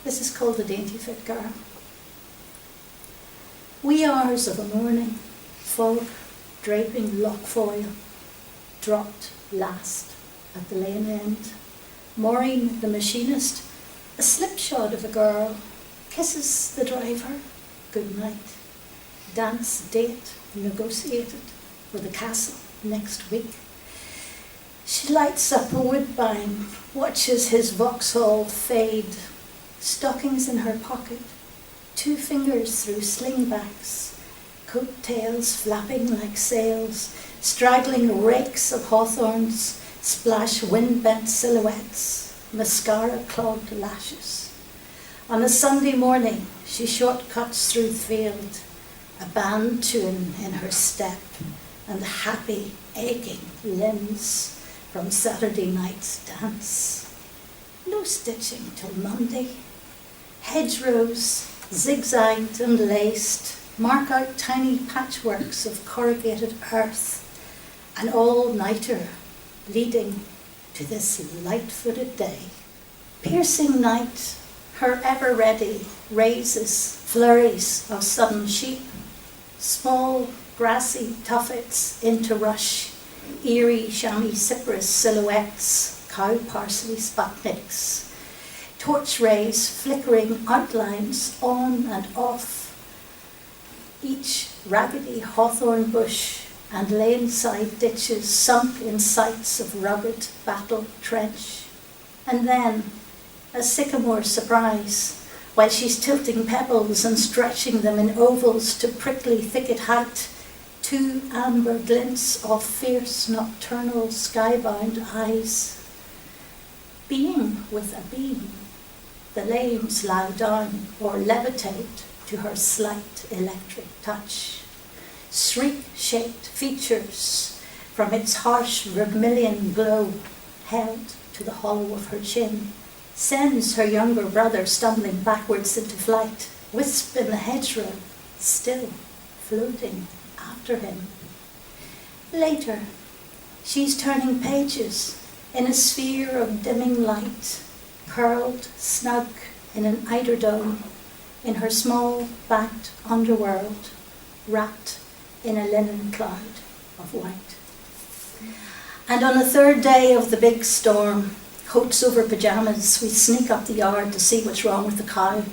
This is called The Dainty Fit Girl. Wee hours of a morning, fog draping lock foil, dropped last at the lane end. Maureen, the machinist, a slipshod of a girl, kisses the driver good night. Dance date negotiated for the castle next week. She lights up a woodbine, watches his Vauxhall fade, stockings in her pocket, 2 fingers through slingbacks, coat-tails flapping like sails, straggling rakes of hawthorns, splash wind-bent silhouettes, mascara-clogged lashes. On a Sunday morning, she shortcuts through the field, a band tune in her step, and happy, aching limbs from Saturday night's dance. No stitching till Monday. Hedgerows, zigzagged and laced, mark out tiny patchworks of corrugated earth, an all-nighter leading to this light-footed day. Piercing night, her ever-ready raises flurries of sudden sheep, small grassy tuffets into rush, eerie chamois cypress silhouettes, cow parsley sputniks, torch rays flickering outlines on and off, each raggedy hawthorn bush and lane-side ditches sunk in sights of rugged battle trench. And then, a sycamore surprise, while she's tilting pebbles and stretching them in ovals to prickly thicket height, 2 amber glints of fierce nocturnal skybound eyes. Being with a beam, the lanes lie down or levitate to her slight electric touch. Shriek-shaped features from its harsh vermilion glow held to the hollow of her chin, sends her younger brother stumbling backwards into flight, wisp in the hedgerow, still floating after him. Later, she's turning pages in a sphere of dimming light, curled snug in an eiderdome, in her small backed underworld, wrapped in a linen cloud of white. And on the 3rd day of the big storm, coats over pyjamas, we sneak up the yard to see what's wrong with the cow,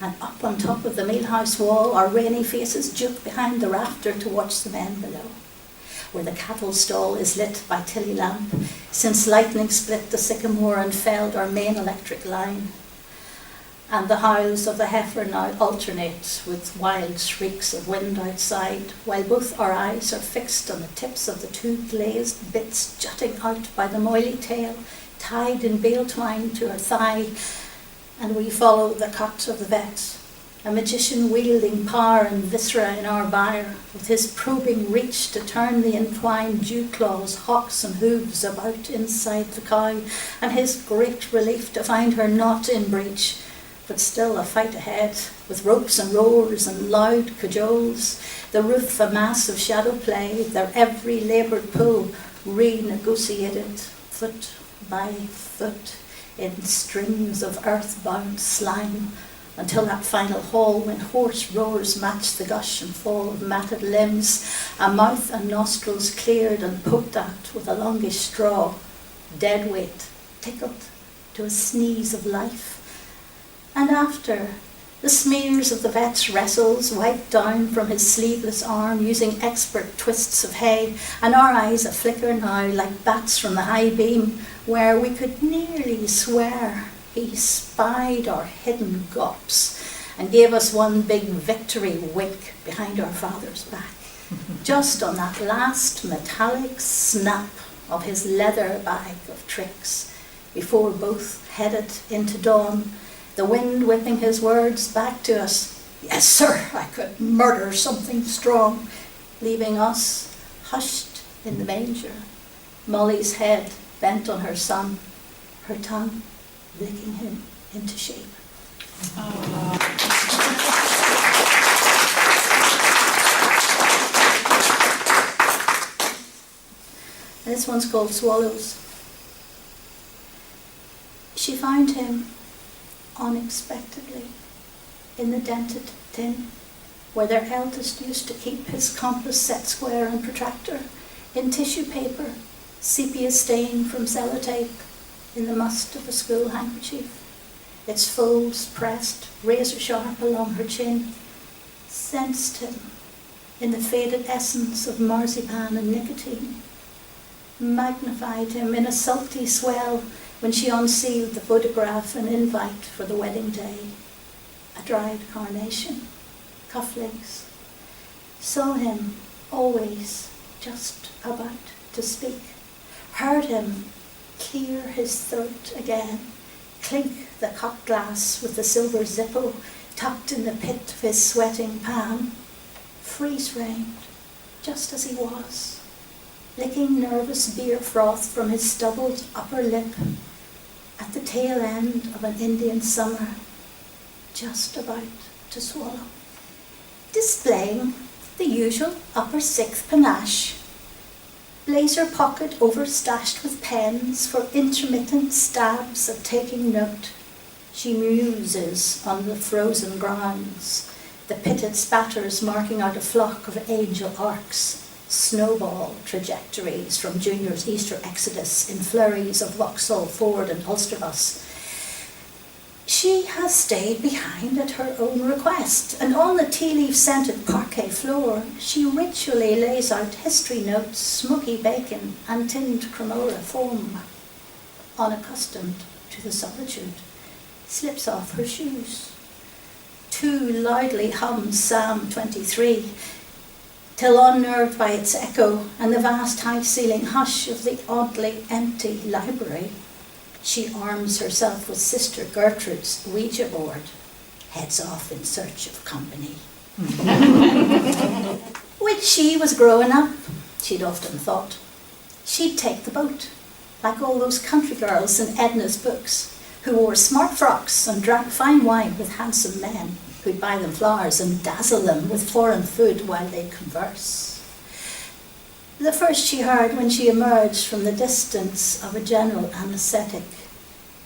and up on top of the mealhouse wall, our rainy faces juke behind the rafter to watch the men below, where the cattle stall is lit by tilly lamp, since lightning split the sycamore and felled our main electric line. And the howls of the heifer now alternate with wild shrieks of wind outside, while both our eyes are fixed on the tips of the 2 glazed bits jutting out by the moily tail, tied in bale twine to her thigh, and we follow the cut of the vet, a magician wielding power and viscera in our byre, with his probing reach to turn the entwined dew claws, hocks and hooves about inside the cow, and his great relief to find her not in breach, but still a fight ahead, with ropes and roars and loud cajoles, the roof a mass of shadow play, their every laboured pull renegotiated, foot by foot, in strings of earth-bound slime, until that final haul when hoarse roars matched the gush and fall of matted limbs, a mouth and nostrils cleared and poked at with a longish straw, dead weight, tickled to a sneeze of life. And after, the smears of the vet's wrestles wiped down from his sleeveless arm using expert twists of hay, and our eyes a flicker now like bats from the high beam, where we could nearly swear he spied our hidden gops and gave us one big victory wink behind our father's back, just on that last metallic snap of his leather bag of tricks, before both headed into dawn, the wind whipping his words back to us. Yes, sir, I could murder something strong, leaving us hushed in the manger, Molly's head bent on her son, her tongue licking him into shape. And this one's called Swallows. She found him unexpectedly in the dented tin where their eldest used to keep his compass set square and protractor, in tissue paper, sepia stain from sellotape, in the must of a school handkerchief, its folds pressed razor sharp along her chin, sensed him in the faded essence of marzipan and nicotine, magnified him in a salty swell when she unsealed the photograph and invite for the wedding day, a dried carnation, cufflinks, saw him always just about to speak, heard him clear his throat again, clink the cut glass with the silver zippo tucked in the pit of his sweating palm, freeze-framed, just as he was, licking nervous beer froth from his stubbled upper lip at the tail end of an Indian summer, just about to swallow. Displaying the usual upper sixth panache, blazer pocket overstashed with pens for intermittent stabs of taking note, she muses on the frozen grounds, the pitted spatters marking out a flock of angel arcs, snowball trajectories from Junior's Easter exodus in flurries of Vauxhall, Ford and Ulsterbus. She has stayed behind at her own request, and on the tea-leaf scented parquet floor, she ritually lays out history notes, smoky bacon and tinned cremola foam. Unaccustomed to the solitude, slips off her shoes. Too loudly hums Psalm 23, till unnerved by its echo and the vast high-ceiling hush of the oddly empty library, she arms herself with Sister Gertrude's Ouija board, heads off in search of company. When she was growing up, she'd often thought, she'd take the boat, like all those country girls in Edna's books, who wore smart frocks and drank fine wine with handsome men, who'd buy them flowers and dazzle them with foreign food while they'd converse. The first she heard when she emerged from the distance of a general anaesthetic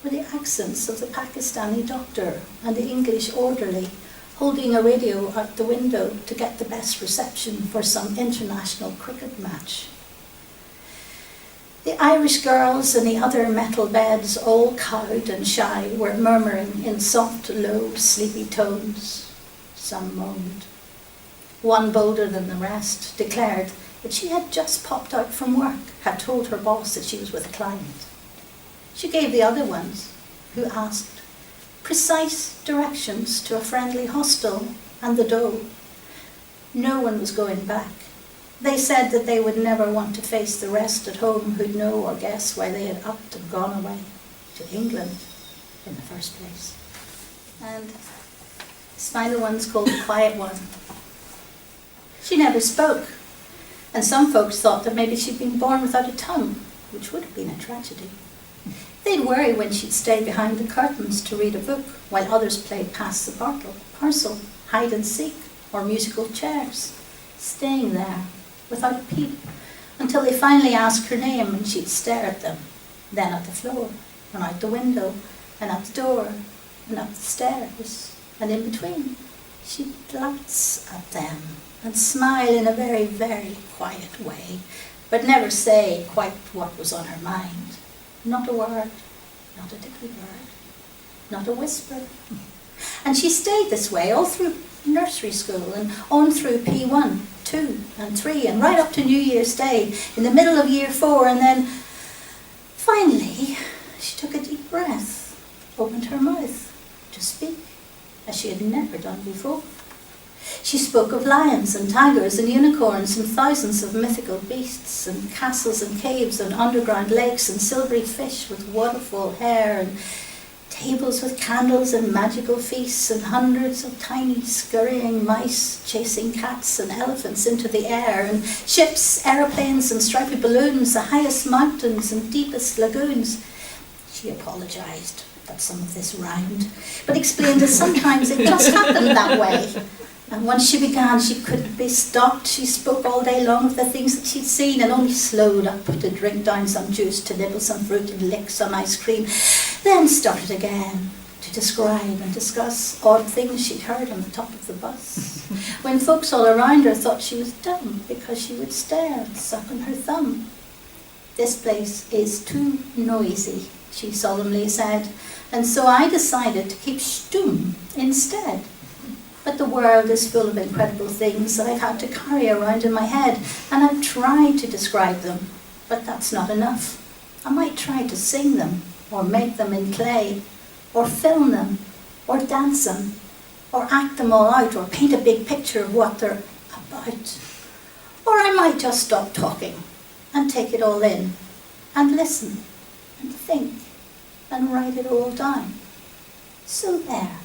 were the accents of the Pakistani doctor and the English orderly holding a radio out the window to get the best reception for some international cricket match. The Irish girls in the other metal beds, all cowed and shy, were murmuring in soft, low, sleepy tones. Some moaned. One, bolder than the rest, declared that she had just popped out from work, had told her boss that she was with a client. She gave the other ones, who asked, precise directions to a friendly hostel and the dough. No one was going back. They said that they would never want to face the rest at home who'd know or guess why they had upped and gone away to England in the first place. And this final one's called the quiet one. She never spoke, and some folks thought that maybe she'd been born without a tongue, which would have been a tragedy. They'd worry when she'd stay behind the curtains to read a book, while others played pass the parcel, hide and seek, or musical chairs, staying there without a peep, until they finally asked her name and she'd stare at them, then at the floor, and out the window, and at the door, and up the stairs, and in between. She'd glance at them and smile in a very, very quiet way, but never say quite what was on her mind. Not a word, not a dicky word, not a whisper. And she stayed this way all through nursery school and on through P1, 2 and 3 and right up to New Year's Day in the middle of year 4, and then finally she took a deep breath, opened her mouth to speak as she had never done before. She spoke of lions and tigers and unicorns and thousands of mythical beasts and castles and caves and underground lakes and silvery fish with waterfall hair and tables with candles and magical feasts and hundreds of tiny scurrying mice chasing cats and elephants into the air and ships, aeroplanes and stripy balloons, the highest mountains and deepest lagoons. She apologised that some of this rhymed, but explained that sometimes it just happened that way. And once she began, she couldn't be stopped. She spoke all day long of the things that she'd seen and only slowed up to drink down some juice, to nibble some fruit and lick some ice cream, then started again to to describe and discuss odd things she'd heard on the top of the bus, when folks all around her thought she was dumb because she would stare and suck on her thumb. "This place is too noisy," she solemnly said, and so I decided to keep stum instead. But the world is full of incredible things that I've had to carry around in my head, and I've tried to describe them, but that's not enough. I might try to sing them, or make them in clay, or film them, or dance them, or act them all out, or paint a big picture of what they're about. Or I might just stop talking and take it all in, and listen, and think, and write it all down. So there.